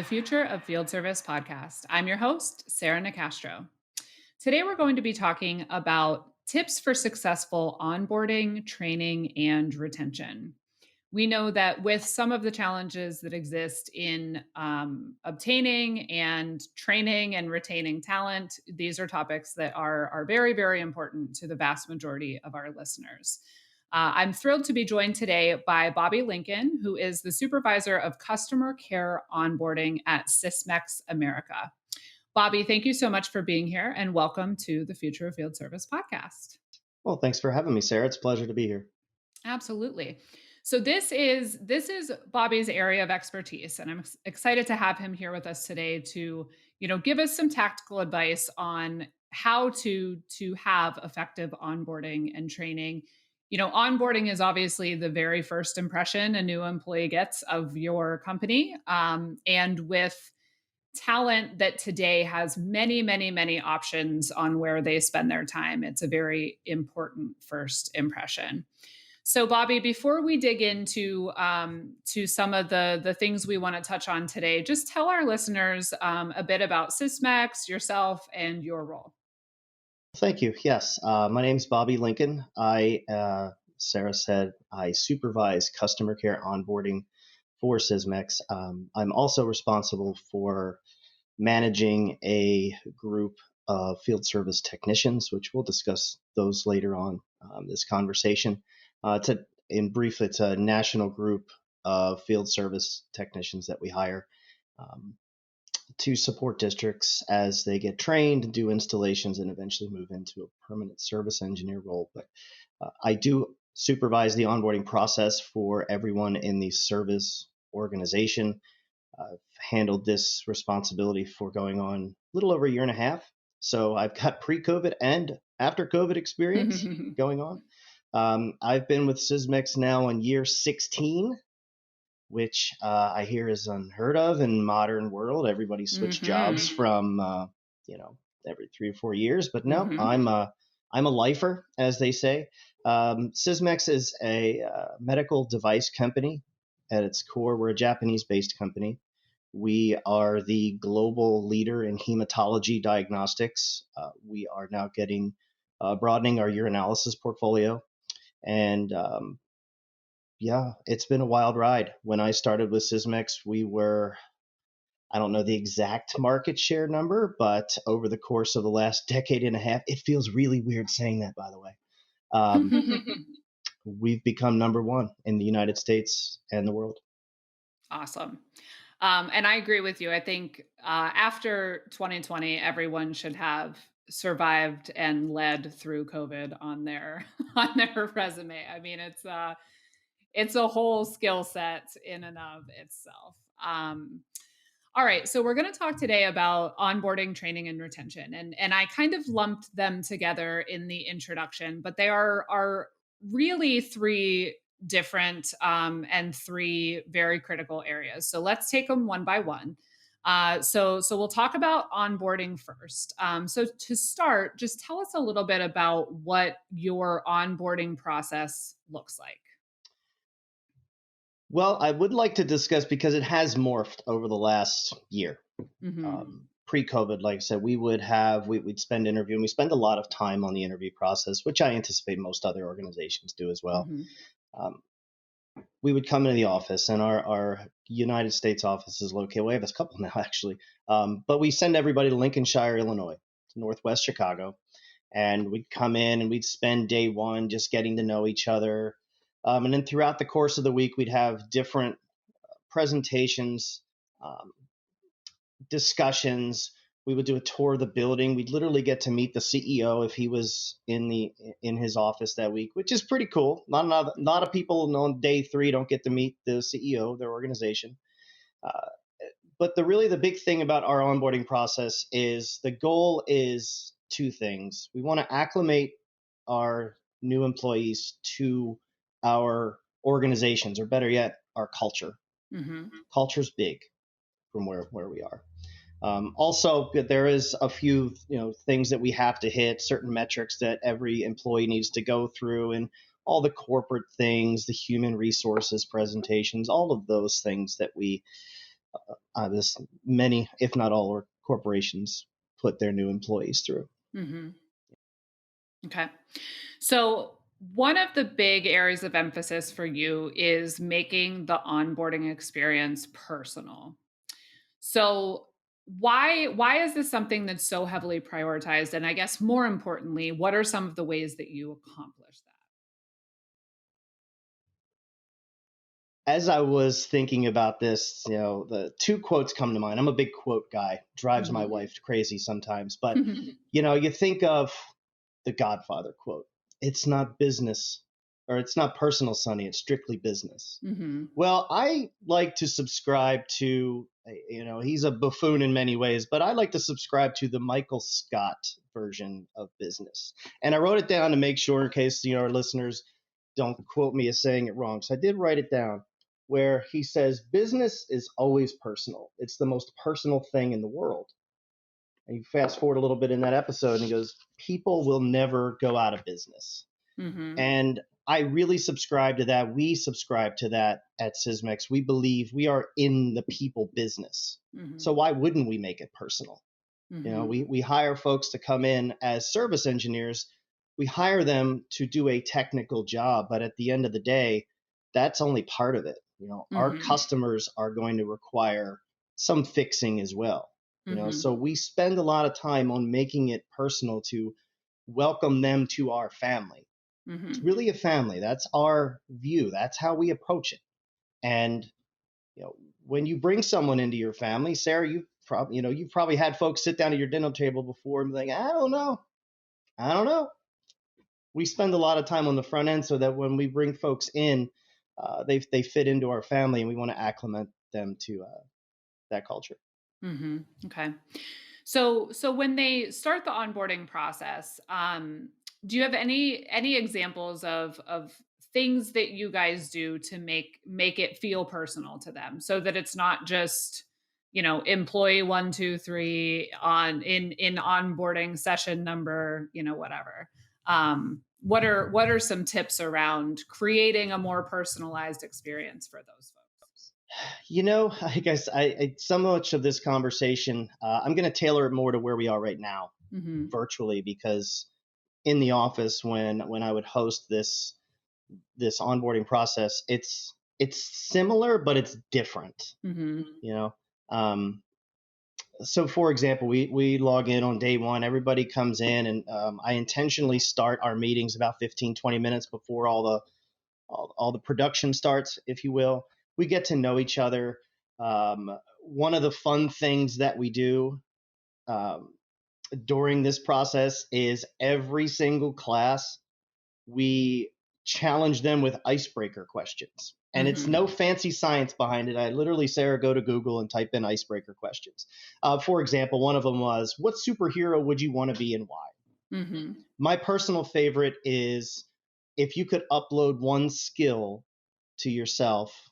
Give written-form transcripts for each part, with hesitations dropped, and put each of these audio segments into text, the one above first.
Future of Field Service podcast. I'm your host, Sarah Nicastro. Today, we're going to be talking about tips for successful onboarding, training, and retention. We know that with some of the challenges that exist in obtaining and training and retaining talent, these are topics that are very, very important to the vast majority of our listeners. I'm thrilled to be joined today by Bobby Lincoln, who is the Supervisor of Customer Care Onboarding at Sysmex America. Bobby, thank you so much for being here and welcome to the Future of Field Service podcast. Well, thanks for having me, Sarah. It's a pleasure to be here. Absolutely. So this is Bobby's area of expertise, and I'm excited to have him here with us today to give us some tactical advice on how to have effective onboarding and training. Onboarding is obviously the very first impression a new employee gets of your company, and with talent that today has many, many, many options on where they spend their time, it's a very important first impression. So, Bobby, before we dig into to some of the things we want to touch on today, just tell our listeners a bit about Sysmex, yourself, and your role. Thank you. Yes, my name's Bobby Lincoln. Sarah said, I supervise customer care onboarding for Sysmex. I'm also responsible for managing a group of field service technicians, which we'll discuss those later on this conversation. In brief, it's a national group of field service technicians that we hire um, to support districts as they get trained, do installations, and eventually move into a permanent service engineer role. But I do supervise the onboarding process for everyone in the service organization. I've handled this responsibility for going on a little over a year and a half. So I've got pre-COVID and after COVID experience going on. I've been with Sysmex now in year 16, which I hear is unheard of in modern world. Everybody switched jobs from every 3 or 4 years, but no, Hmm. I'm a lifer, as they say. Sysmex is a medical device company. At its core, we're a Japanese-based company. We are the global leader in hematology diagnostics. We are now broadening our urinalysis portfolio, and yeah, it's been a wild ride. When I started with Sysmex, I don't know the exact market share number, but over the course of the last decade and a half, it feels really weird saying that, by the way. Um, we've become number one in the United States and the world. Awesome. And I agree with you. I think after 2020, everyone should have survived and led through COVID on their on their resume. I mean, it's a whole skill set in and of itself. All right, so we're going to talk today about onboarding, training, and retention, and I kind of lumped them together in the introduction, but they are really three different and three very critical areas. So let's take them one by one. So we'll talk about onboarding first. So to start, just tell us a little bit about what your onboarding process looks like. Well, I would like to discuss because it has morphed over the last year. Hmm. Pre-COVID, like I said, we'd spend interviewing. We spend a lot of time on the interview process, which I anticipate most other organizations do as well. Hmm. Um, we would come into the office, and our United States office is located. We have a couple now, actually, but we send everybody to Lincolnshire, Illinois, to Northwest Chicago, and we'd come in and we'd spend day one just getting to know each other, and then throughout the course of the week, we'd have different presentations, um, discussions. We would do a tour of the building. We'd literally get to meet the CEO if he was in his office that week, which is pretty cool. Not a lot of people on day three don't get to meet the CEO of their organization. Uh, but the big thing about our onboarding process is the goal is two things. We want to acclimate our new employees to our organizations, or better yet, our culture. Hmm. Culture's big from where we are. Also, there is a few things that we have to hit, certain metrics that every employee needs to go through, and all the corporate things, the human resources presentations, all of those things that we this many, if not all, corporations put their new employees through. Mhm. Okay. So, one of the big areas of emphasis for you is making the onboarding experience personal. So, why is this something that's so heavily prioritized? And I guess more importantly, what are some of the ways that you accomplish that? As I was thinking about this, the two quotes come to mind. I'm a big quote guy, drives my Mhm. wife crazy sometimes. But, you think of the Godfather quote, it's not business, or it's not personal, Sonny, it's strictly business. Mhm. Well, I like to subscribe to, he's a buffoon in many ways, but I like to subscribe to the Michael Scott version of business. And I wrote it down to make sure, in case, our listeners don't quote me as saying it wrong. So I did write it down, where he says, business is always personal. It's the most personal thing in the world. And you fast forward a little bit in that episode, and he goes, people will never go out of business. Mhm. And I really subscribe to that. We subscribe to that at Sysmex. We believe we are in the people business. Mhm. So why wouldn't we make it personal? Mhm. We hire folks to come in as service engineers. We hire them to do a technical job, but at the end of the day, that's only part of it. Our Mhm. customers are going to require some fixing as well. Mhm. So we spend a lot of time on making it personal to welcome them to our family. It's Mhm. really a family. That's our view. That's how we approach it. And you know, when you bring someone into your family, Sarah, you've probably had folks sit down at your dinner table before and be like, I don't know. We spend a lot of time on the front end so that when we bring folks in, they fit into our family, and we want to acclimate them to that culture. Mhm. Okay. So when they start the onboarding process, do you have any examples of things that you guys do to make it feel personal to them, so that it's not just employee 1, 2, 3 in onboarding session number whatever. What are some tips around creating a more personalized experience for those folks? I guess so much of this conversation, I'm going to tailor it more to where we are right now, Hmm. virtually, because in the office, when I would host this onboarding process, it's similar, but it's different. Hmm. You know, um, so for example, we log in on day one. Everybody comes in, and I intentionally start our meetings about 15-20 minutes before all the production starts, if you will. We get to know each other. One of the fun things that we do um, during this process is every single class we challenge them with icebreaker questions. And it's Hmm. no fancy science behind it. I literally, Sarah, go to Google and type in icebreaker questions. For example, one of them was, what superhero would you want to be and why? Hmm. My personal favorite is, if you could upload one skill to yourself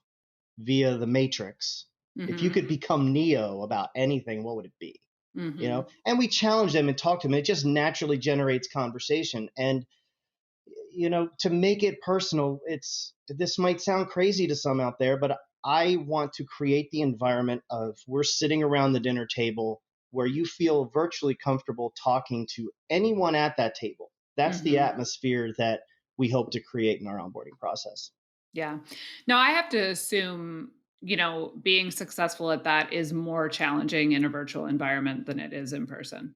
via the Matrix, if you Hmm. could become Neo about anything, what would it be? Hmm. And we challenge them and talk to them. It just naturally generates conversation. And to make it personal, this might sound crazy to some out there, but I want to create the environment of, we're sitting around the dinner table where you feel virtually comfortable talking to anyone at that table. That's the Hmm. atmosphere that we hope to create in our onboarding process. Yeah. Now I have to assume, being successful at that is more challenging in a virtual environment than it is in person.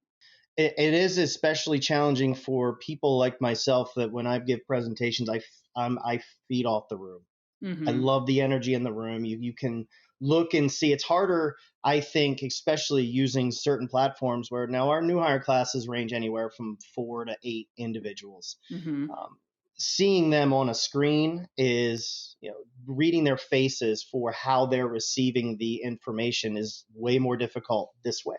It is especially challenging for people like myself, that when I give presentations, I feed off the room. I Mhm. love the energy in the room. You can look and see. It's harder, I think, especially using certain platforms, where now our new hire classes range anywhere from 4 to 8 individuals. Mhm. Um, Seeing them on a screen is, reading their faces for how they're receiving the information is way more difficult this way.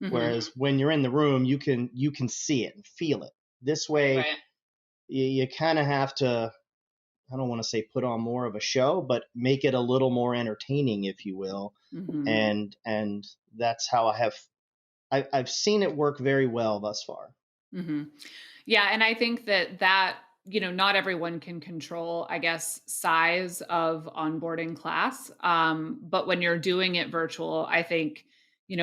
Mhm. Whereas when you're in the room, you can see it and feel it. This Right. way, you kind of have to, I don't want to say put on more of a show, but make it a little more entertaining, if you will. Mhm. And that's how I've seen it work very well thus far. Mhm. Yeah, and I think that not everyone can control, I guess, size of onboarding class. But when you're doing it virtual, I think,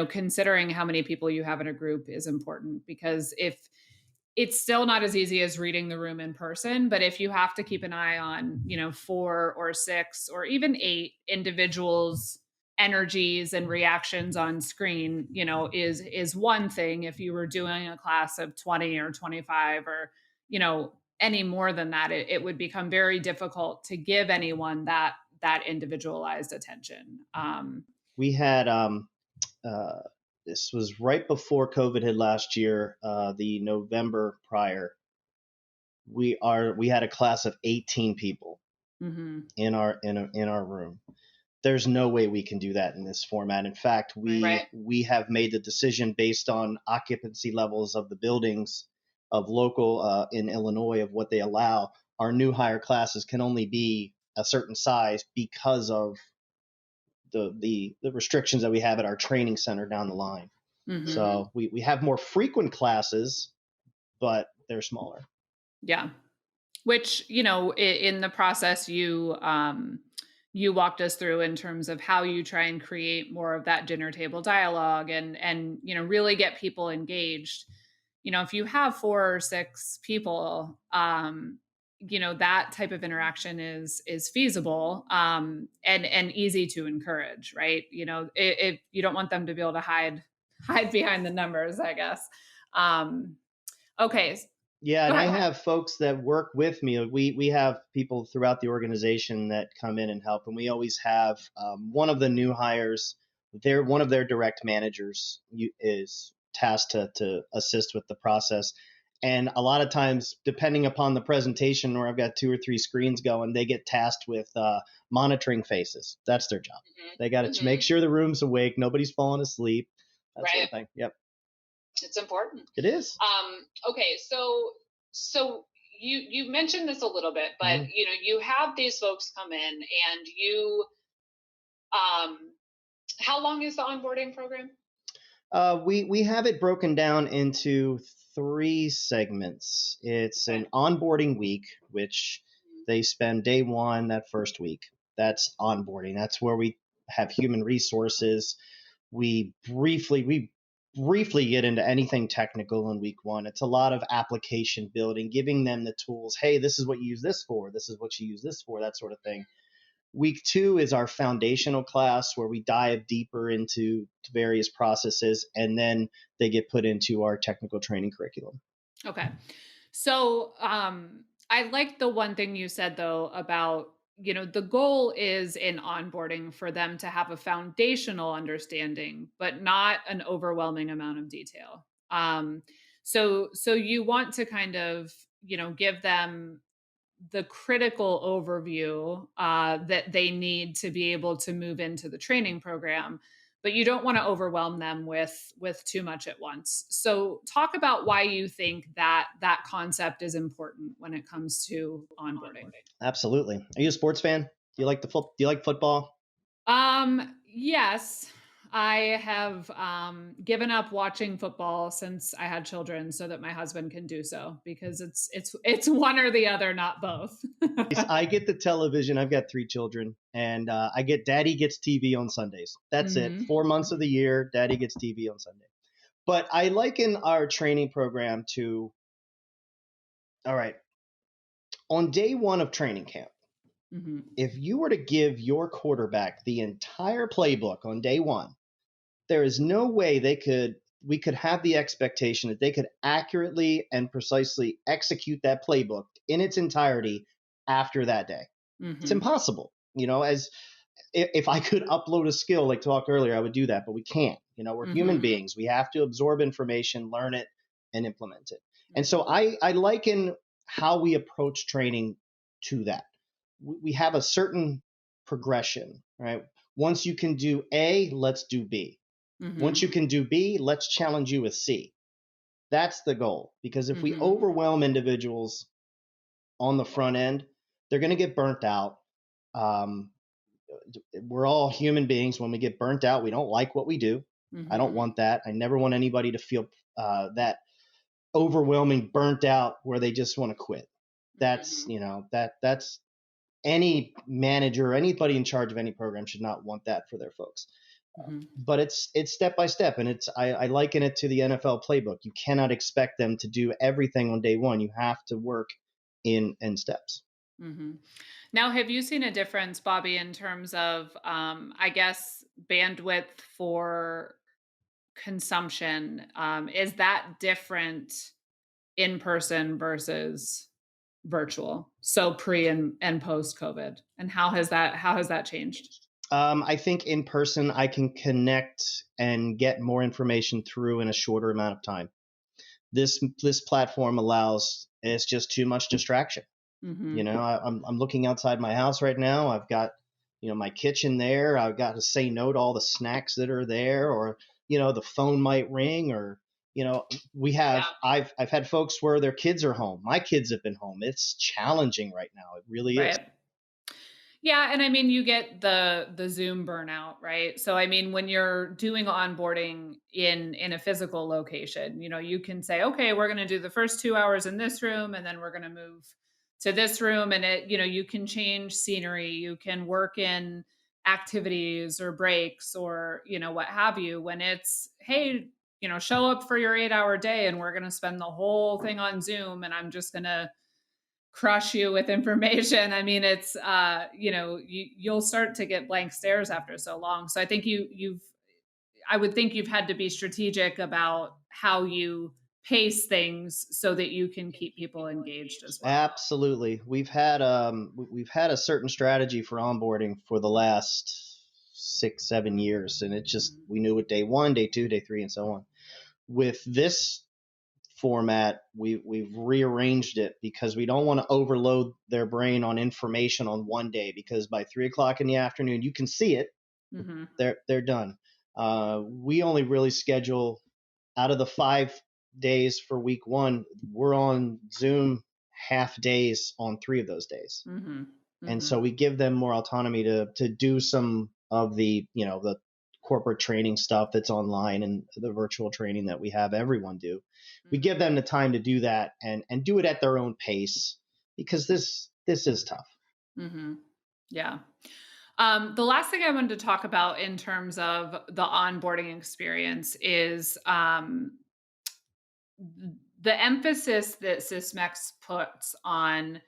considering how many people you have in a group is important because if it's still not as easy as reading the room in person, but if you have to keep an eye on, 4 or 6 or even 8 individuals' energies and reactions on screen, is one thing. If you were doing a class of 20 or 25 or, any more than that, it would become very difficult to give anyone that individualized attention. We had uh, this was right before COVID hit last year, the November prior. We had a class of 18 people Mhm. in our room. There's no way we can do that in this format. In fact, Right. we have made the decision based on occupancy levels of the buildings of local in Illinois of what they allow. Our new hire classes can only be a certain size because of the restrictions that we have at our training center down the line. Mhm. So we have more frequent classes, but they're smaller. Yeah. Which, in the process you walked us through in terms of how you try and create more of that dinner table dialogue and really get people engaged. If you have 4 or 6 people, that type of interaction is feasible, and easy to encourage, right? If you don't want them to be able to hide behind the numbers, I guess. Um, okay. Yeah, Go and I ahead. have folks that work with me. We have people throughout the organization that come in and help, and we always have one of the new hires. One of their direct managers is tasked to assist with the process, and a lot of times, depending upon the presentation, where I've got 2 or 3 screens going, they get tasked with monitoring faces. That's their job. They got to make Mhm. sure the room's awake, nobody's falling asleep, that sort Right. of thing. Yep, It's important. it is. Okay, so you mentioned this a little bit, but Mhm. you have these folks come in and you um how long is the onboarding program? We have it broken down into 3 segments. It's Okay. an onboarding week, which Mhm. they spend day one that first week. That's onboarding. That's where we have human resources. We briefly get into anything technical in week one. It's a lot of application building, giving them the tools. Hey, this is what you use this for. This is what you use this for. That sort of thing. Week two is our foundational class where we dive deeper into various processes, and then they get put into our technical training curriculum. Okay. So, I like the one thing you said though about, the goal is in onboarding for them to have a foundational understanding, but not an overwhelming amount of detail. So you want to kind of, give them the critical overview that they need to be able to move into the training program, but you don't want to overwhelm them with too much at once. So talk about why you think that concept is important when it comes to onboarding. Absolutely. Are you a sports fan? Do you like football? Yes, I have given up watching football since I had children so that my husband can do so because it's one or the other, not both. I get the television. I've got 3 children, and I get Daddy gets TV on Sundays. That's it. Mhm. 4 months of the year, Daddy gets TV on Sunday. But I liken our training program to, all right, on day one of training camp, Mhm. if you were to give your quarterback the entire playbook on day one, there is no way we could have the expectation that they could accurately and precisely execute that playbook in its entirety after that day. It's Mhm. impossible. As if I could upload a skill like talked earlier, I would do that, but we can't. We're human Mhm. beings. We have to absorb information, learn it, and implement it. And so Mhm. I liken how we approach training to that. We have a certain progression, right? Once you can do A, let's do B. Once you Mhm. can do B, let's challenge you with C. That's the goal. Because if we Mhm. overwhelm individuals on the front end, they're going to get burnt out. Um, we're all human beings. When we get burnt out, we don't like what we do. I don't Mhm. want that. I never want anybody to feel that overwhelming burnt out where they just want to quit. That's, Mhm. you know, that's any manager or anybody in charge of any program should not want that for their folks. Mhm. But it's step by step, and I liken it to the NFL playbook. You cannot expect them to do everything on day one. You have to work in steps. Mhm. Now, have you seen a difference, Bobby, in terms of, I guess, bandwidth for consumption? Is that different in person versus virtual? So pre and post COVID, and how has that changed? I think in person I can connect and get more information through in a shorter amount of time. This platform allows, it's just too much distraction. You Mhm. know, I'm looking outside my house right now. I've got, my kitchen there. I've got to say no to all the snacks that are there, or the phone might ring, or we have Yeah. I've had folks where their kids are home. My kids have been home. It's challenging right now. It really is. Right. Yeah, and I mean, you get the Zoom burnout, right? So I mean, when you're doing onboarding in a physical location, you can say, "Okay, we're going to do the first 2 hours in this room and then we're going to move to this room," and you can change scenery, you can work in activities or breaks or, what have you. When it's, "Hey, show up for your 8-hour day and we're going to spend the whole thing on Zoom and I'm just going to crush you with information." I mean, it's you'll start to get blank stares after so long. So I think you've I would think you've had to be strategic about how you pace things so that you can keep people engaged as well. Absolutely. We've had a certain strategy for onboarding for the last 6 7 years, and it just, Mhm. we knew it day one, day two, day three, and so on. With this format, we've rearranged it because we don't want to overload their brain on information on one day, because by 3 o'clock in the afternoon you can see it, Mhm. they're done. We only really schedule, out of the 5 days for week one, we're on Zoom half days on 3 of those days, Mhm. and so Mhm. we give them more autonomy to do some of the corporate training stuff that's online, and the virtual training that we have everyone do. We give them the time to do that, and do it at their own pace, because this is tough. Mhm. Yeah. The last thing I wanted to talk about in terms of the onboarding experience is the emphasis that Sysmex puts on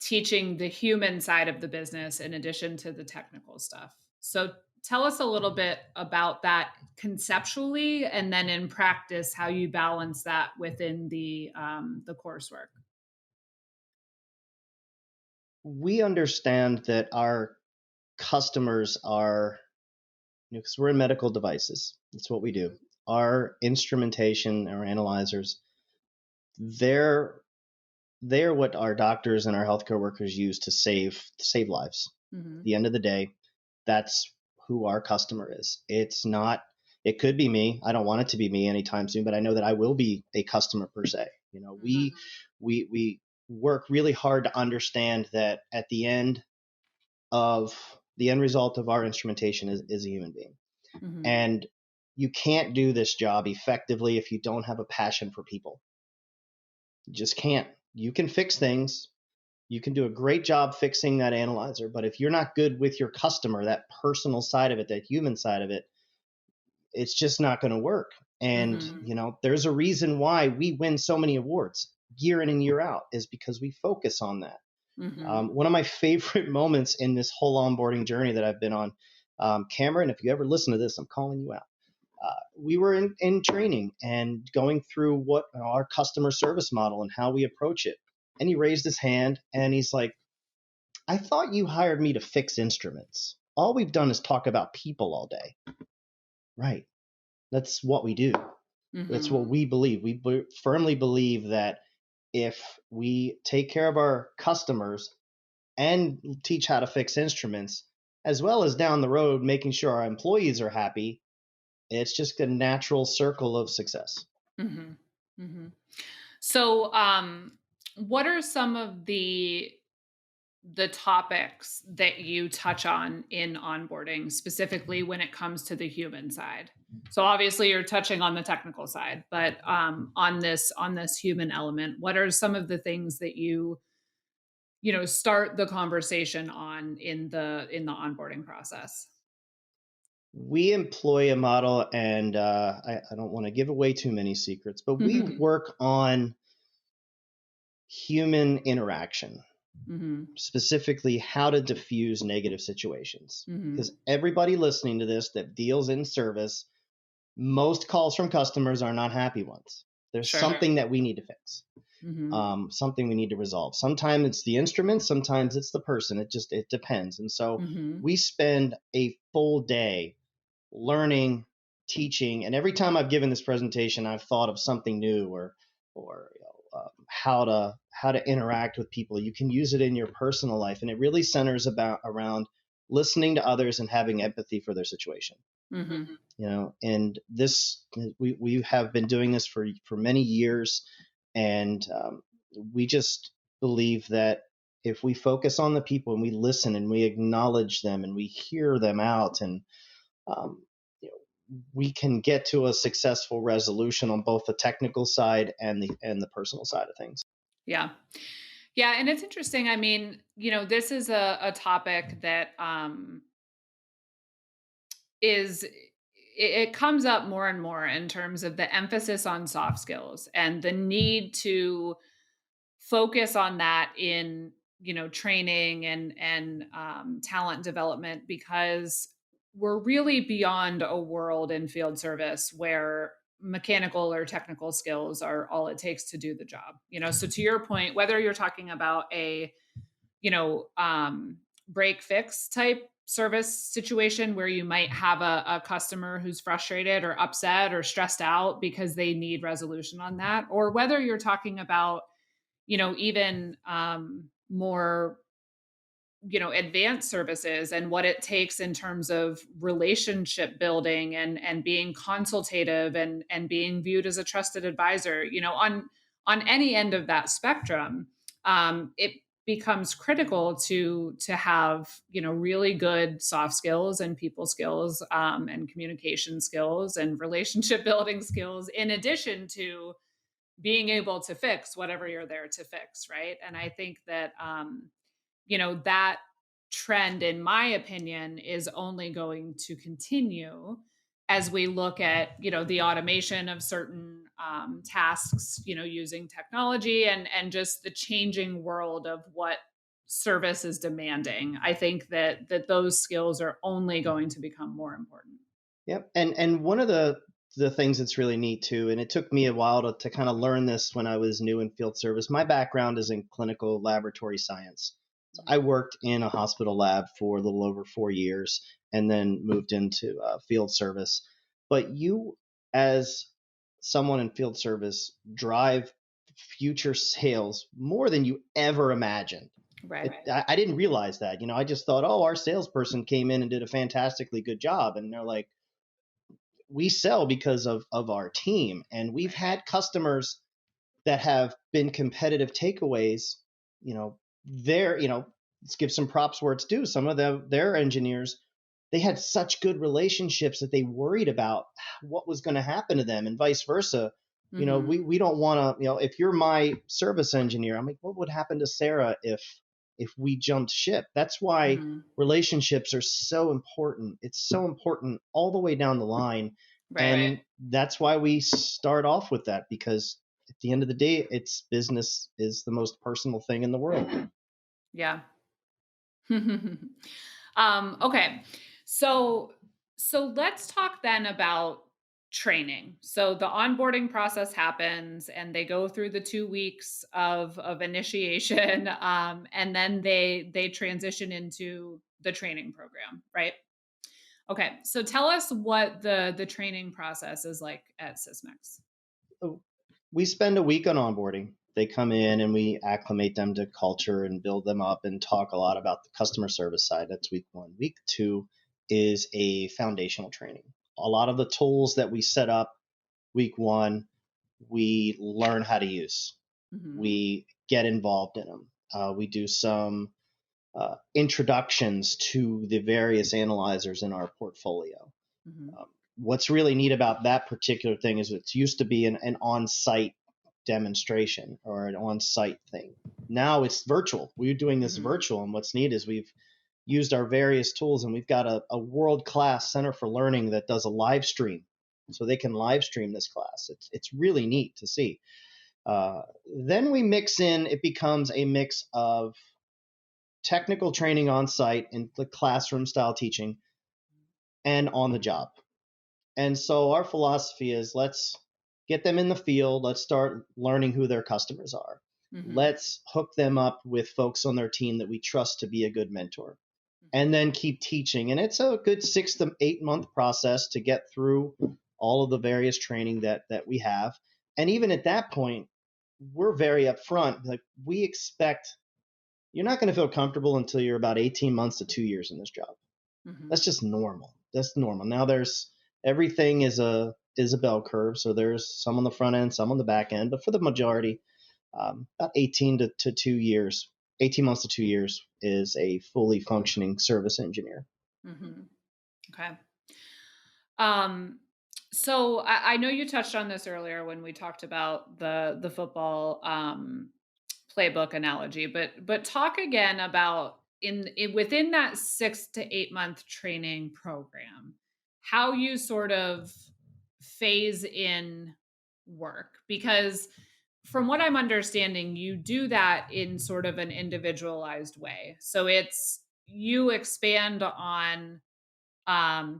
teaching the human side of the business in addition to the technical stuff. So tell us a little bit about that conceptually, and then in practice, how you balance that within the coursework. We understand that our customers are, because we're in medical devices, that's what we do. Our instrumentation, our analyzers, they're they're what our doctors and our healthcare workers use to save lives. At Hmm. the end of the day, that's who our customer is. It's not. It could be me. I don't want it to be me anytime soon, but I know that I will be a customer per se. Hmm. We work really hard to understand that at the end result of our instrumentation is a human being, Hmm. and you can't do this job effectively if you don't have a passion for people. You just can't. You can fix things, you can do a great job fixing that analyzer, but if you're not good with your customer, that personal side of it, that human side of it, it's just not going to work. And Hmm. there's a reason why we win so many awards year in and year out, is because we focus on that. Hmm. One of my favorite moments in this whole onboarding journey that I've been on, Cameron, if you ever listen to this, I'm calling you out. We were in training and going through what our customer service model and how we approach it. And he raised his hand and he's like, "I thought you hired me to fix instruments. All we've done is talk about people all day." Right. That's what we do. That's Hmm. what we believe. We firmly believe that if we take care of our customers and teach how to fix instruments, as well as down the road making sure our employees are happy, it's just a natural circle of success. Hmm. Hmm. So, what are some of the topics that you touch on in onboarding, specifically when it comes to the human side? So obviously you're touching on the technical side, but on this human element, what are some of the things that you start the conversation on in the onboarding process? We employ a model, and I don't want to give away too many secrets, but we Mhm. work on human interaction, Mhm. specifically how to diffuse negative situations. Mhm. Because everybody listening to this that deals in service, most calls from customers are not happy ones. There's Sure. something that we need to fix, Mhm. something we need to resolve. Sometimes it's the instrument, sometimes it's the person. It depends. And so Mhm. we spend a full day learning, teaching, and every time I've given this presentation, I've thought of something new or how to interact with people. You can use it in your personal life, and it really centers about around listening to others and having empathy for their situation. Mhm. And this we have been doing this for many years, and we just believe that if we focus on the people and we listen and we acknowledge them and we hear them out and um, we can get to a successful resolution on both the technical side and the personal side of things. Yeah. Yeah, and it's interesting. I mean, this is a topic that it comes up more and more in terms of the emphasis on soft skills and the need to focus on that in training and talent development, because we're really beyond a world in field service where mechanical or technical skills are all it takes to do the job. So to your point, whether you're talking about a you know, break fix type service situation where you might have a customer who's frustrated or upset or stressed out because they need resolution on that, or whether you're talking about, even more, advanced services and what it takes in terms of relationship building and being consultative and being viewed as a trusted advisor, on any end of that spectrum. It becomes critical to have really good soft skills and people skills, and communication skills and relationship building skills, in addition to being able to fix whatever you're there to fix, right? And I think that that trend, in my opinion, is only going to continue as we look at, the automation of certain tasks, using technology and just the changing world of what service is demanding. I think that those skills are only going to become more important. Yep. And one of the things that's really neat too, and it took me a while to kind of learn this when I was new in field service. My background is in clinical laboratory science. So I worked in a hospital lab for a little over 4 years and then moved into field service. But you, as someone in field service, drive future sales more than you ever imagined. Right. I didn't realize that. I just thought, oh, our salesperson came in and did a fantastically good job. And they're like, we sell because of our team. And we've Right. had customers that have been competitive takeaways. Let's give some props where it's due. Some of their engineers, they had such good relationships that they worried about what was going to happen to them and vice versa. Hmm. We don't want to, if you're my service engineer, I'm like, what would happen to Sarah if we jumped ship? That's why Hmm. relationships are so important. It's so important all the way down the line. Right. And that's why we start off with that, because at the end of the day, it's business is the most personal thing in the world. Yeah. Okay. So let's talk then about training. So the onboarding process happens and they go through the 2 weeks of initiation, and then they transition into the training program, right? Okay. So tell us what the training process is like at Sysmex. So we spend a week on onboarding. They come in and we acclimate them to culture and build them up and talk a lot about the customer service side. That's week one. Week two is a foundational training. A lot of the tools that we set up week one, we learn how to use. Hmm. We get involved in them. We do some introductions to the various analyzers in our portfolio. Hmm. what's really neat about that particular thing is it used to be an on-site demonstration or an on-site thing. Now it's virtual. We're doing this Mhm. virtual, and what's neat is we've used our various tools, and we've got a world-class Center for Learning that does a live stream, so they can live stream this class. It's really neat to see. Then we mix in. It becomes a mix of technical training on site in the classroom style teaching and on the job. And so our philosophy is let's get them in the field. Let's start learning who their customers are. Mhm. Let's hook them up with folks on their team that we trust to be a good mentor, and Mhm. then keep teaching. And it's a good 6 to 8 month process to get through all of the various training that we have. And even at that point, we're very upfront. Like, we expect you're not going to feel comfortable until you're about 18 months to 2 years in this job. Mhm. That's just normal. That's normal. Now there's everything is a bell curve. So there's some on the front end, some on the back end, but for the majority, about 18 to 2 years, 18 months to 2 years is a fully functioning service engineer. Mhm. Okay. Um, so I know you touched on this earlier when we talked about the football playbook analogy, but talk again about in within that 6 to 8 month training program, how you sort of phase in work because from what I'm understanding, you do that in sort of an individualized way. So it's you expand on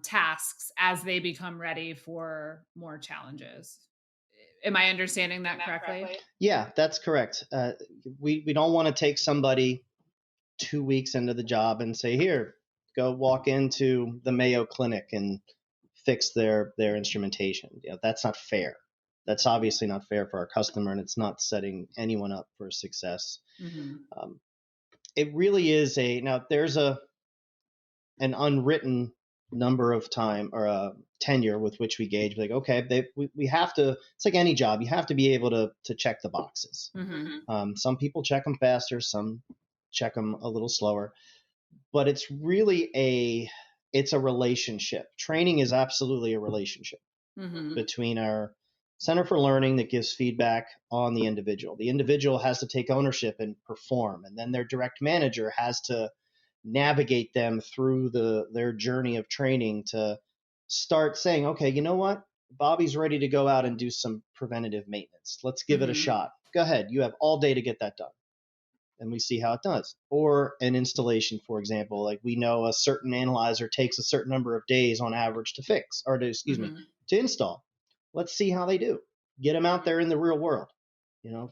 tasks as they become ready for more challenges. Am I understanding that correctly? Yeah, that's correct. We don't want to take somebody 2 weeks into the job and say, here, go walk into the Mayo Clinic and fix their instrumentation. That's not fair. That's obviously not fair for our customer, and it's not setting anyone up for success. Mhm. Um, it really is a now there's a an unwritten number of time or a tenure with which we gauge. Like, okay, we have to. It's like any job. You have to be able to check the boxes. Mhm. Some people check them faster. Some check them a little slower. But it's a relationship. Training is absolutely a relationship Mhm. between our Center for Learning that gives feedback on the individual. The individual has to take ownership and perform, and then their direct manager has to navigate them through their journey of training to start saying, okay, you know what? Bobby's ready to go out and do some preventative maintenance. Let's give it a Mhm. shot. Go ahead. You have all day to get that done, and we see how it does. Or an installation, for example, like we know a certain analyzer takes a certain number of days on average to fix, or to, excuse me, Mhm. to install. Let's see how they do. Get them out there in the real world.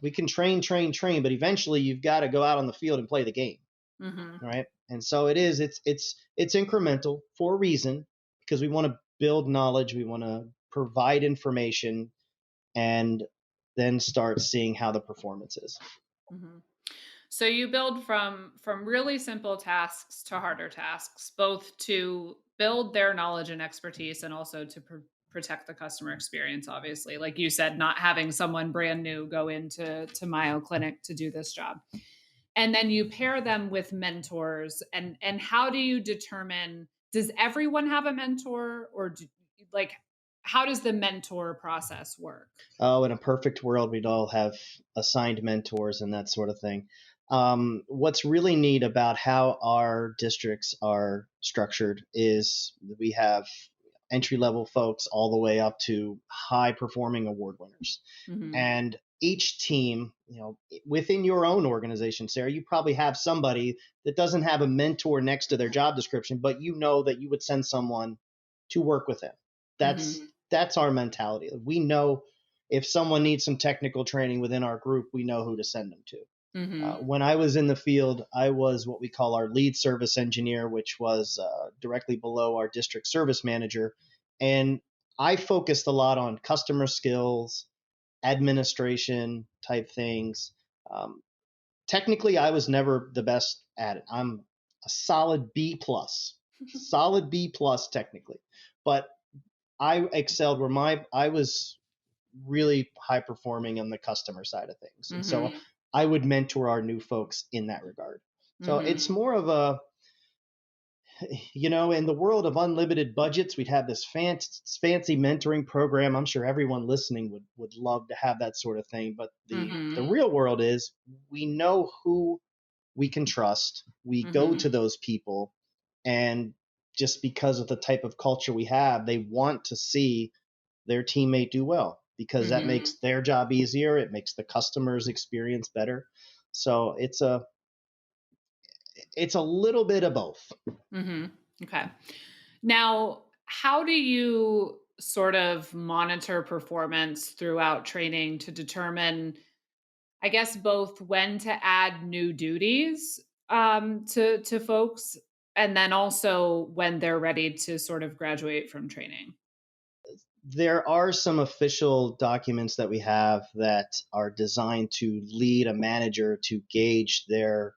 We can train, but eventually you've got to go out on the field and play the game, Mhm. right? And so it's incremental for a reason, because we want to build knowledge, we want to provide information, and then start seeing how the performance is. Mhm. So you build from really simple tasks to harder tasks, both to build their knowledge and expertise and also to protect the customer experience obviously. Like you said, not having someone brand new go into to Mayo Clinic to do this job. And then you pair them with mentors and how do you determine does everyone have a mentor or like how does the mentor process work? Oh, in a perfect world, we'd all have assigned mentors and that sort of thing. What's really neat about how our districts are structured is that we have entry level folks all the way up to high performing award winners. Mhm. And each team, within your own organization, Sarah, you probably have somebody that doesn't have a mentor next to their job description, but you know that you would send someone to work with them. That's Mhm. that's our mentality. We know if someone needs some technical training within our group, we know who to send them to. Mhm. When I was in the field, I was what we call our lead service engineer, which was directly below our district service manager. And I focused a lot on customer skills, administration type things. Um, Technically, I was never the best at it. I'm a solid B plus, solid B plus technically, but I excelled where I was really high performing on the customer side of things. And so Mhm. I would mentor our new folks in that regard. So Mhm. it's more of a In the world of unlimited budgets, we'd have this fancy mentoring program. I'm sure everyone listening would love to have that sort of thing. But the Mhm. real world is we know who we can trust. We go Mhm. to those people, and just because of the type of culture we have, they want to see their teammate do well because that Mhm. makes their job easier. It makes the customer's experience better. So it's a little bit of both. Mhm. Okay. Now, how do you sort of monitor performance throughout training to determine, I guess, both when to add new duties to folks, and then also when they're ready to sort of graduate from training? There are some official documents that we have that are designed to lead a manager to gauge their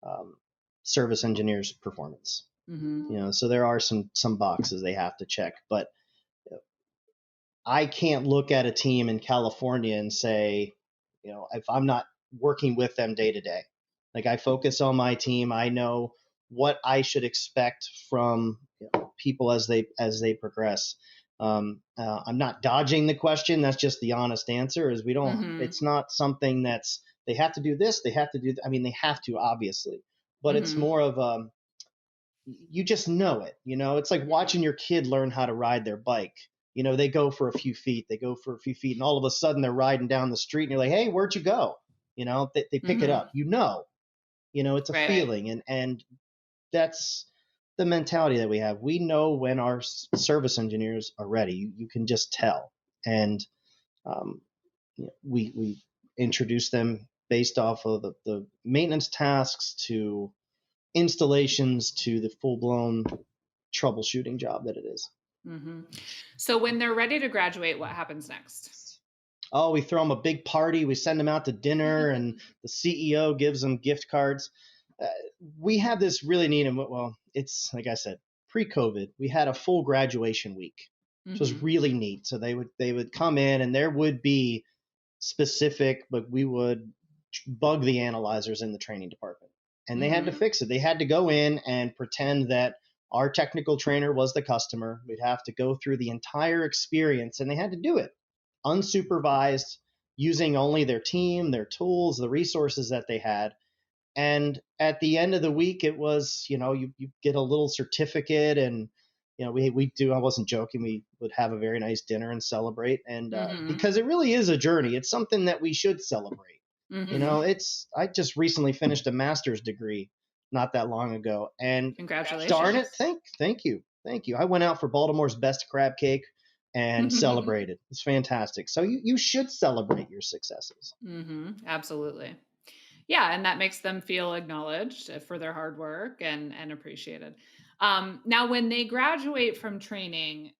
um, service engineers' performance. Hmm. So there are some boxes they have to check, but I can't look at a team in California and say, if I'm not working with them day to day, like I focus on my team, I know what I should expect from people as they progress. I'm not dodging the question. That's just the honest answer. Is we don't. Hmm. It's not something that's they have to do this. They have to do. I mean, they have to obviously, but it's Hmm. more of you just know it. It's like watching your kid learn how to ride their bike. They go for a few feet, and all of a sudden they're riding down the street, and you're like, "Hey, where'd you go?" They pick it up. Hmm. It's a Right. feeling, and that's the mentality that we have. We know when our service engineers are ready. You can just tell, and um, we introduce them based off of the maintenance tasks to installations to the full blown troubleshooting job that it is. Hmm. So when they're ready to graduate, what happens next? Oh, we throw them a big party. We send them out to dinner, and the CEO gives them gift cards. Uh, we have this really neat, and well, it's like I said, pre-COVID, we had a full graduation week, which was Hmm. really neat. So they would come in, and there would be specific, but we would bug the analyzers in the training department. And they had to Hmm. fix it. They had to go in and pretend that our technical trainer was the customer. We'd have to go through the entire experience, and they had to do it unsupervised, using only their team, their tools, the resources that they had. And at the end of the week, it was, you get a little certificate, and we do. I wasn't joking. We would have a very nice dinner and celebrate, and Hmm. because it really is a journey. It's something that we should celebrate. Hmm. It's I just recently finished a master's degree not that long ago, and darn it, Congratulations. thank you. I went out for Baltimore's best crab cake and celebrated. It's fantastic. So you should celebrate your successes. Hmm. Absolutely. Yeah, and that makes them feel acknowledged for their hard work and appreciated. Now, when they graduate from training,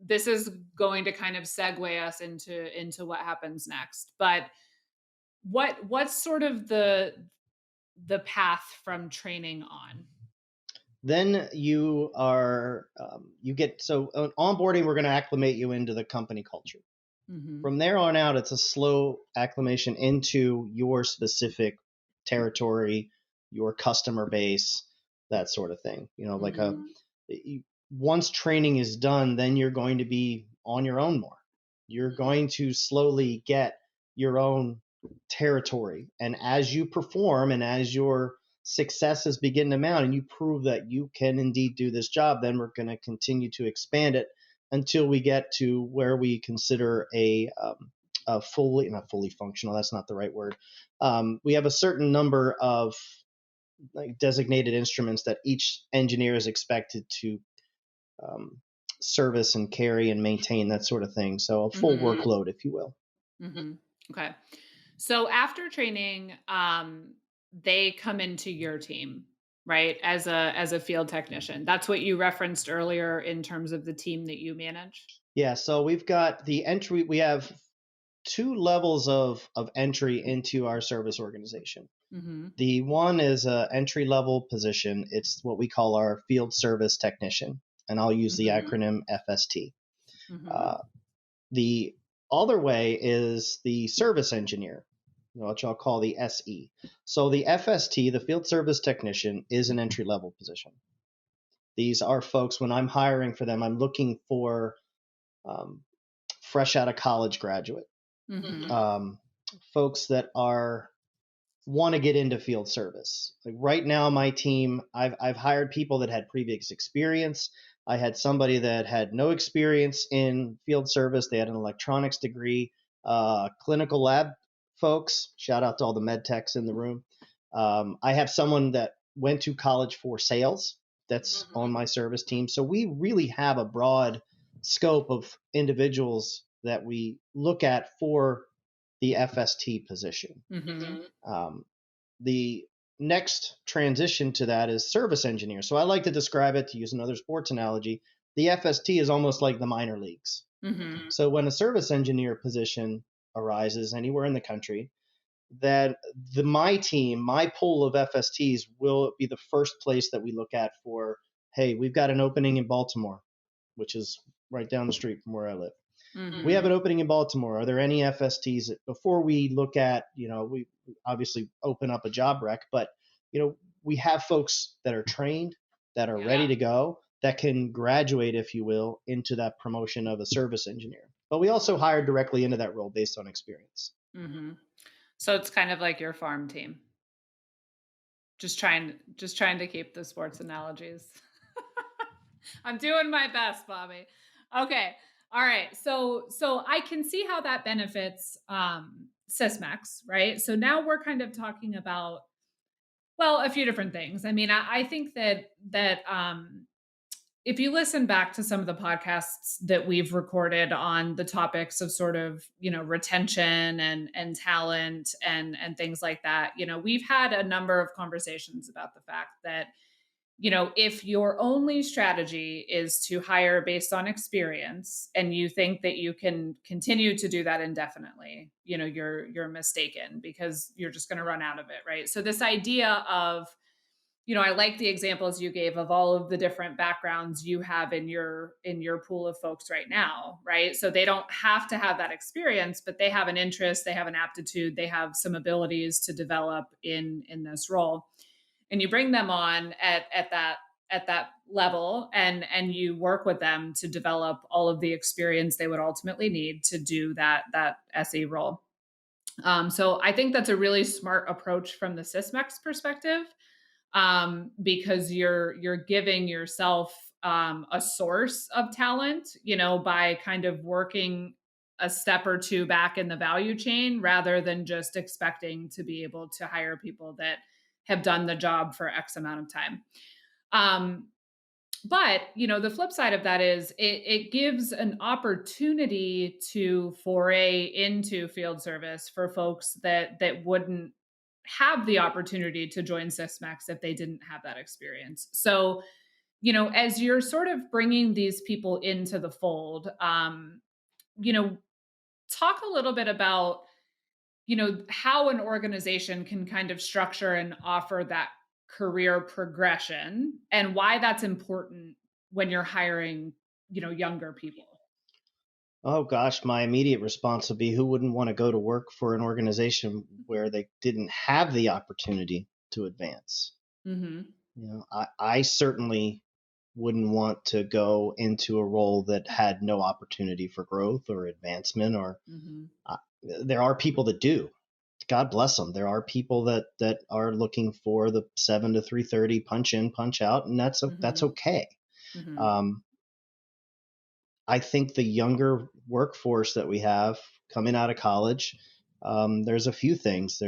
this is going to kind of segue us into what happens next. But what's sort of the path from training on? Then you get so on onboarding. We're going to acclimate you into the company culture. Hmm. From there on out, it's a slow acclimation into your specific territory, your customer base, that sort of thing. Like Hmm. once training is done, then you're going to be on your own more. You're going to slowly get your own territory. And as you perform and as your successes begin to mount and you prove that you can indeed do this job, then we're going to continue to expand it until we get to where we consider a fully, not fully functional, that's not the right word. We have a certain number of like designated instruments that each engineer is expected to um, service and carry and maintain, that sort of thing. So a full Hmm. workload, if you will. Hmm. Okay. So after training, they come into your team, right? As a field technician. That's what you referenced earlier in terms of the team that you manage. Yeah, so we've got the entry. We have two levels of entry into our service organization. Mhm. The one is a entry level position. It's what we call our field service technician, and I'll use the Mhm. acronym FST. Mhm. Uh, the other way is the service engineer, which I'll call the SE. So the FST, the field service technician, is an entry level position. These are folks, when I'm hiring for them, I'm looking for um, fresh out of college graduate, Mhm. um, folks that are want to get into field service. Like right now, my team, I've hired people that had previous experience. I had somebody that had no experience in field service. They had an electronics degree, clinical lab folks. Shout out to all the med techs in the room. I have someone that went to college for sales that's on my service team. So we really have a broad scope of individuals that we look at for the FST position. Mhm. Um, the next transition to that is service engineer. So I like to describe it, to use another sports analogy. The FST is almost like the minor leagues. Mhm. So when a service engineer position arises anywhere in the country, then my team, my pool of FSTs will be the first place that we look at for, hey, we've got an opening in Baltimore, which is right down the street from where I live. We have Mhm. an opening in Baltimore. Are there any FSTs before we look at, we obviously open up a job rec, but, we have folks that are trained, that are Yeah. ready to go, that can graduate, if you will, into that promotion of a service engineer. But we also hire directly into that role based on experience. Mhm. So it's kind of like your farm team. Just trying to keep the sports analogies. I'm doing my best, Bobby. Okay. All right. So I can see how that benefits Sysmex, right? So now we're kind of talking about, well, a few different things. I mean, I think that if you listen back to some of the podcasts that we've recorded on the topics of sort of, retention and talent and things like that, we've had a number of conversations about the fact that, if your only strategy is to hire based on experience and you think that you can continue to do that indefinitely, you're mistaken, because you're just going to run out of it, right? So this idea of, I like the examples you gave of all of the different backgrounds you have in your pool of folks right now, right? So they don't have to have that experience, but they have an interest, they have an aptitude, they have some abilities to develop in this role. And you bring them on at that level, and you work with them to develop all of the experience they would ultimately need to do that SE role. So I think that's a really smart approach from the Sysmex perspective, because you're giving yourself a source of talent, by kind of working a step or two back in the value chain, rather than just expecting to be able to hire people that have done the job for X amount of time. Um, but the flip side of that is it gives an opportunity to foray into field service for folks that wouldn't have the opportunity to join Sysmex if they didn't have that experience. So, as you're sort of bringing these people into the fold, you know, talk a little bit about, how an organization can kind of structure and offer that career progression, and why that's important when you're hiring, younger people. Oh gosh, my immediate response would be, who wouldn't want to go to work for an organization where they didn't have the opportunity to advance? Mhm. I certainly wouldn't want to go into a role that had no opportunity for growth or advancement. Or Mhm. there are people that do. God bless them. There are people that are looking for the 7 to 3:30 punch in, punch out, and that's Mhm. okay. Mhm. Um, I think the younger workforce that we have coming out of college, there's a few things.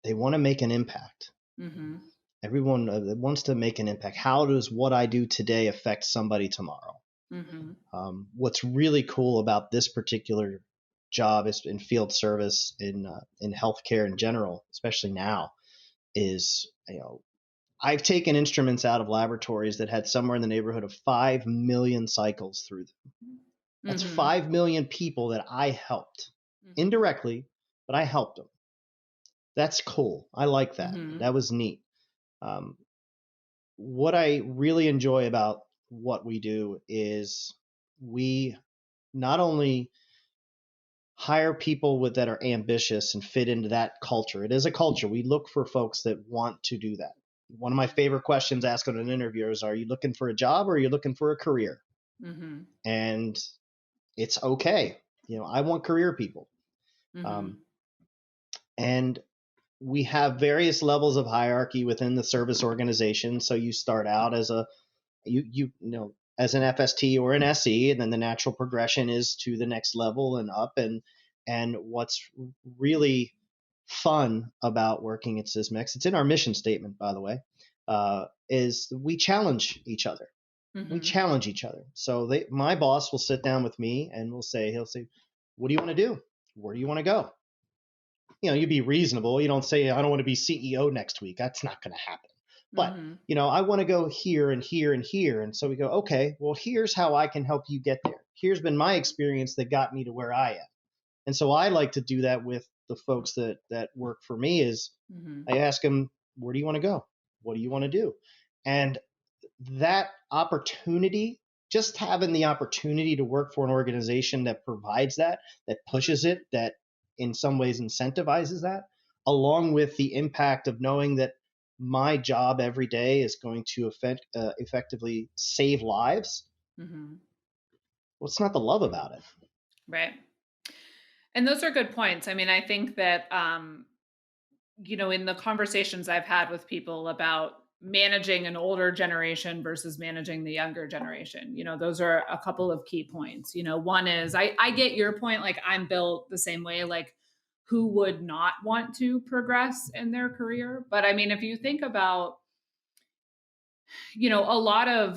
They want to make an impact. Mhm. Everyone wants to make an impact. How does what I do today affect somebody tomorrow? Mhm. What's really cool about this particular job is in field service, in healthcare in general, especially now, is I've taken instruments out of laboratories that had somewhere in the neighborhood of 5 million cycles through them. That's Mhm. 5 million people that I helped Mhm. indirectly, but I helped them. That's cool. I like that. Mhm. That was neat. Um, what I really enjoy about what we do is we not only hire people with that are ambitious and fit into that culture. It is a culture. We look for folks that want to do that. One of my favorite questions asked on an interview is, are you looking for a job or are you looking for a career? Mhm. And it's okay. I want career people. Um, Mhm. and we have various levels of hierarchy within the service organization. So you start out as as an FST or an SE, and then the natural progression is to the next level and up. And what's really fun about working at Sysmex, it's in our mission statement, by the way, is we challenge each other. We Mhm. challenge each other. So my boss will sit down with me and he'll say, "What do you want to do? Where do you want to go?" You be reasonable. You don't say, "I don't want to be CEO next week." That's not going to happen. But, Mhm. I want to go here and here and here. And so we go, okay, well, here's how I can help you get there. Here's been my experience that got me to where I am. And so I like to do that with the folks that work for me is Mhm. I ask them, where do you want to go? What do you want to do? And that opportunity, just having the opportunity to work for an organization that provides that pushes it, that in some ways incentivizes that, along with the impact of knowing that my job every day is going to effectively save lives. Mhm. What's not the love about it? Right. And those are good points. I mean, I think that in the conversations I've had with people about managing an older generation versus managing the younger generation, those are a couple of key points. One is I get your point, like I'm built the same way, like who would not want to progress in their career? But I mean, if you think about, a lot of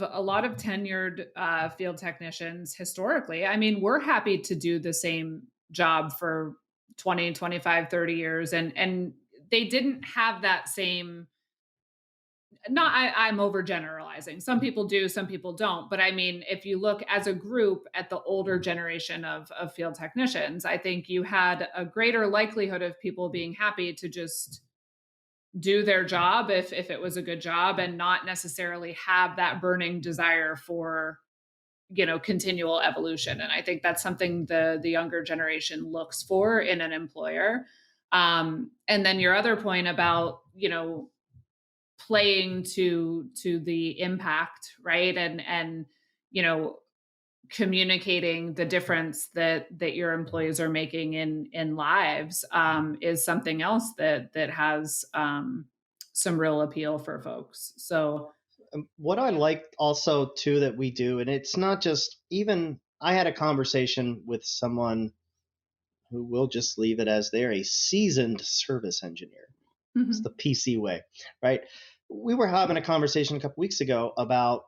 tenured field technicians historically, I mean, we're happy to do the same job for 20, 25, 30 years, and they didn't have that same, not I'm overgeneralizing. Some people do, some people don't. But I mean, if you look as a group at the older generation of field technicians, I think you had a greater likelihood of people being happy to just do their job if it was a good job and not necessarily have that burning desire for continual evolution. And I think that's something the younger generation looks for in an employer. And then your other point about playing to the impact, right? And you know communicating the difference that your employees are making in lives, is something else that has some real appeal for folks. So What I like also too that we do, and it's not just even I had a conversation with someone who will just leave it as they're a seasoned service engineer. It's the mhm, PC way, right? We were having a conversation a couple weeks ago about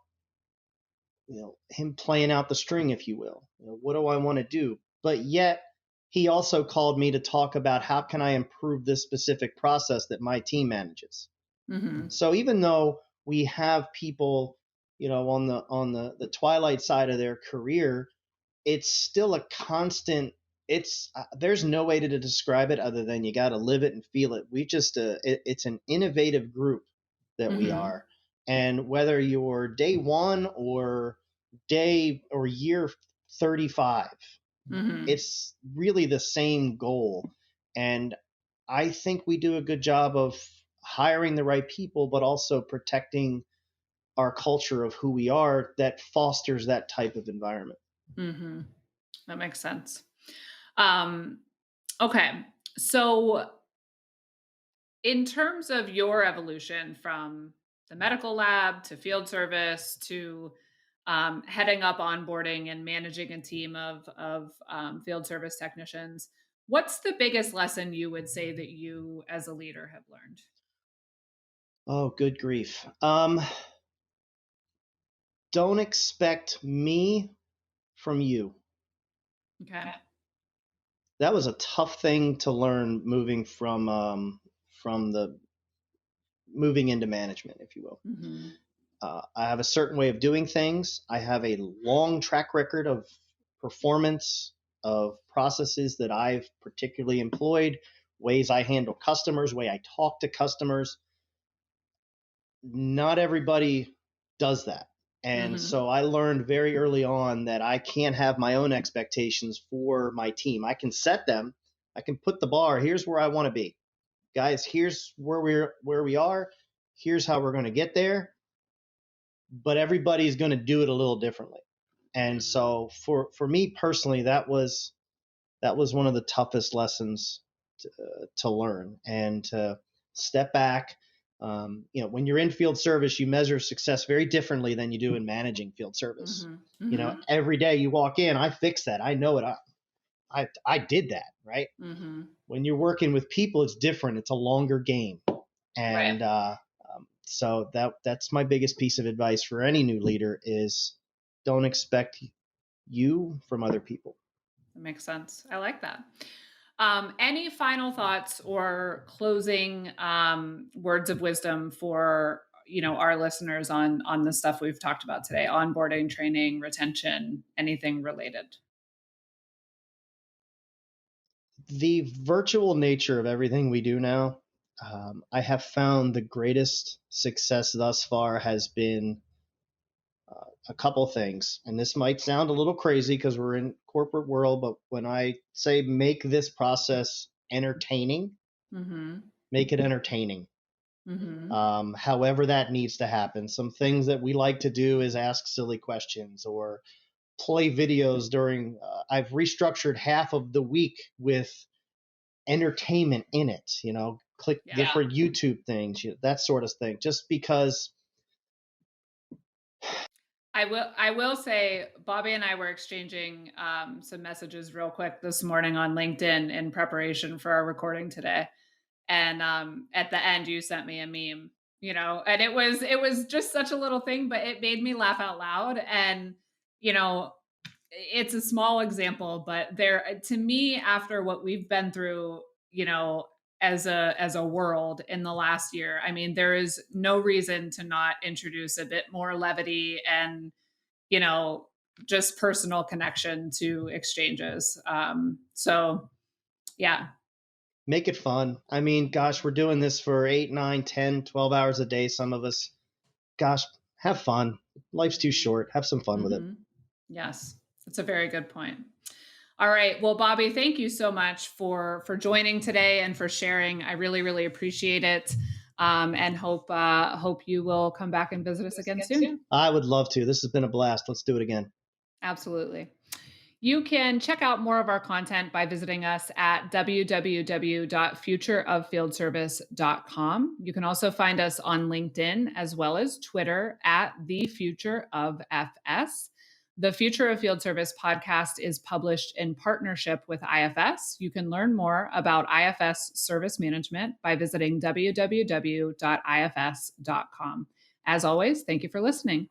him playing out the string, if you will. What do I want to do? But yet he also called me to talk about how can I improve this specific process that my team manages. mhm, So even though we have people, on the twilight side of their career, it's still a constant. It's there's no way to describe it other than you got to live it and feel it. It's an innovative group that we mhm, are, and whether you're day one or day or year 35, mhm, it's really the same goal. And I think we do a good job of hiring the right people, but also protecting our culture of who we are that fosters that type of environment. mhm. That makes sense. um okay, so in terms of your evolution from the medical lab to field service to heading up onboarding and managing a team of field service technicians, what's the biggest lesson you would say that you as a leader have learned? Oh, good grief. Don't expect me from you. Okay. That was a tough thing to learn from the moving into management, if you will. Hmm. I have a certain way of doing things. I have a long track record of performance of processes that I've particularly employed, ways I handle customers, way I talk to customers. Not everybody does that. And Hmm. so I learned very early on that I can't have my own expectations for my team. I can set them. I can put the bar. Here's where I want to be. Guys, here's where we are. here's how we're going to get there, but everybody's going to do it a little differently. And Mm. so for me personally, that was one of the toughest lessons to learn and to step back. When you're in field service, you measure success very differently than you do in managing field service. Mhm. Mhm. Every day you walk in, I fix that. I know it. I did that, right? Mhm. When you're working with people, it's different. It's a longer game, Right. and so that's my biggest piece of advice for any new leader is don't expect you from other people. That makes sense. I like that. Any final thoughts or closing words of wisdom for our listeners on the stuff we've talked about today? Onboarding, training, retention, anything related? The virtual nature of everything we do now, I have found the greatest success thus far has been a couple things. And this might sound a little crazy because we're in corporate world, but when I say make this process entertaining, Mm-hmm. make it entertaining. Mm-hmm. However that needs to happen. Some things that we like to do is ask silly questions or play videos during. I've restructured half of the week with entertainment in it. Click Yeah. different YouTube things, that sort of thing. Just because. I will say Bobby and I were exchanging some messages real quick this morning on LinkedIn in preparation for our recording today. And at the end you sent me a meme, and it was just such a little thing, but it made me laugh out loud. And you know it's a small example, but there, to me, after what we've been through, as a world in the last year, I mean, there is no reason to not introduce a bit more levity and you know just personal connection to exchanges. So yeah. Make it fun. I mean, gosh, we're doing this for 8, 9, 10, 12 hours a day. Some of us, gosh, have fun. Life's too short. Have some fun with it. Hmm. Yes, that's a very good point. All right. Well, Bobby, thank you so much for joining today and for sharing. I really, really appreciate it. And hope you will come back and visit us again soon. I would love to. This has been a blast. Let's do it again. Absolutely. You can check out more of our content by visiting us at www.futureoffieldservice.com. You can also find us on LinkedIn as well as Twitter at The Future of FS. The Future of Field Service podcast is published in partnership with IFS. You can learn more about IFS service management by visiting www.ifs.com. As always, thank you for listening.